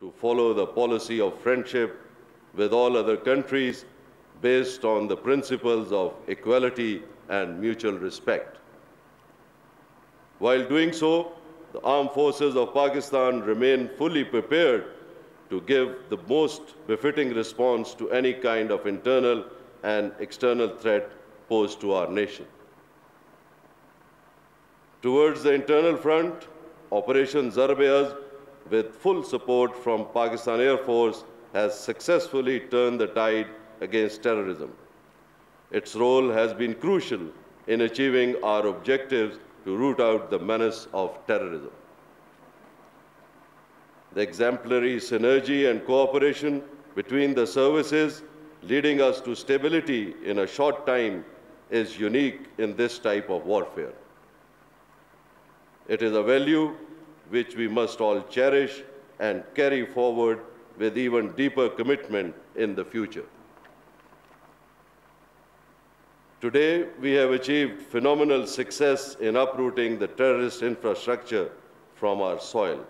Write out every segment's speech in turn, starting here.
to follow the policy of friendship with all other countries based on the principles of equality and mutual respect. While doing so, the armed forces of Pakistan remain fully prepared to give the most befitting response to any kind of internal and external threat posed to our nation. Towards the internal front, Operation Zarb-e-Azb, with full support from Pakistan Air Force, has successfully turned the tide against terrorism. Its role has been crucial in achieving our objectives to root out the menace of terrorism. The exemplary synergy and cooperation between the services leading us to stability in a short time is unique in this type of warfare. It is a value which we must all cherish and carry forward with even deeper commitment in the future. Today, we have achieved phenomenal success in uprooting the terrorist infrastructure from our soil.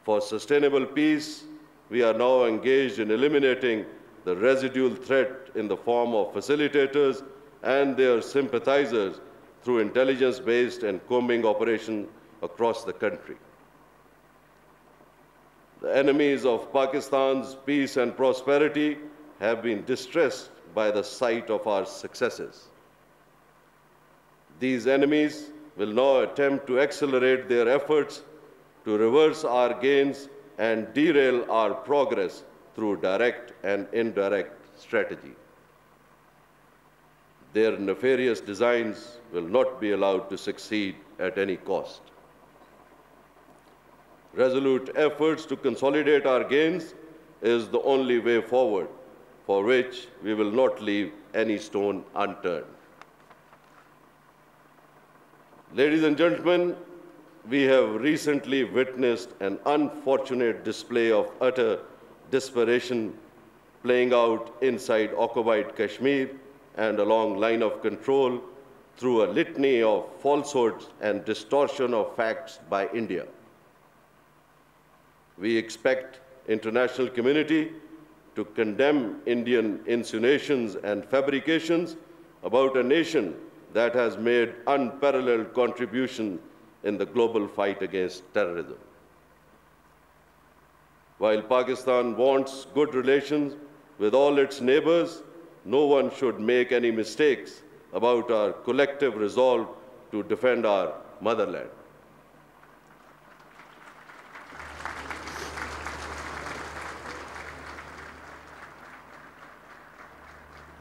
For sustainable peace, we are now engaged in eliminating the residual threat in the form of facilitators and their sympathizers through intelligence-based and combing operations across the country. The enemies of Pakistan's peace and prosperity have been distressed by the sight of our successes. These enemies will now attempt to accelerate their efforts to reverse our gains and derail our progress through direct and indirect strategy. Their nefarious designs will not be allowed to succeed at any cost. Resolute efforts to consolidate our gains is the only way forward, for which we will not leave any stone unturned. Ladies and gentlemen, we have recently witnessed an unfortunate display of utter desperation playing out inside occupied Kashmir and along line of control through a litany of falsehoods and distortion of facts by India. We expect international community to condemn Indian insinuations and fabrications about a nation that has made unparalleled contribution in the global fight against terrorism. While Pakistan wants good relations with all its neighbors, no one should make any mistakes about our collective resolve to defend our motherland.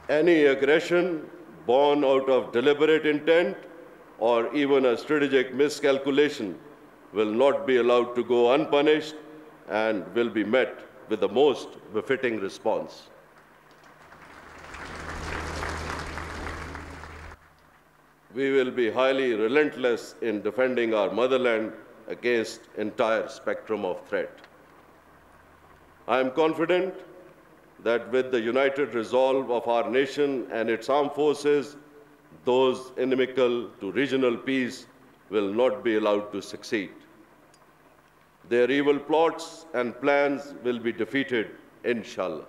Any aggression born out of deliberate intent or even a strategic miscalculation will not be allowed to go unpunished and will be met with the most befitting response. We will be highly relentless in defending our motherland against entire spectrum of threat. I am confident that with the united resolve of our nation and its armed forces, those inimical to regional peace will not be allowed to succeed. Their evil plots and plans will be defeated, inshallah.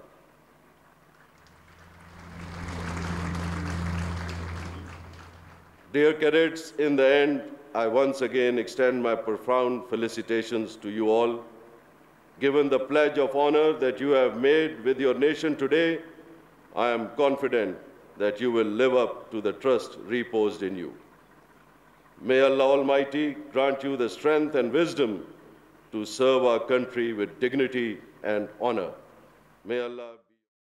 Dear cadets, in the end, I once again extend my profound felicitations to you all. Given the pledge of honor that you have made with your nation today, I am confident that you will live up to the trust reposed in you. May Allah Almighty grant you the strength and wisdom to serve our country with dignity and honor. May Allah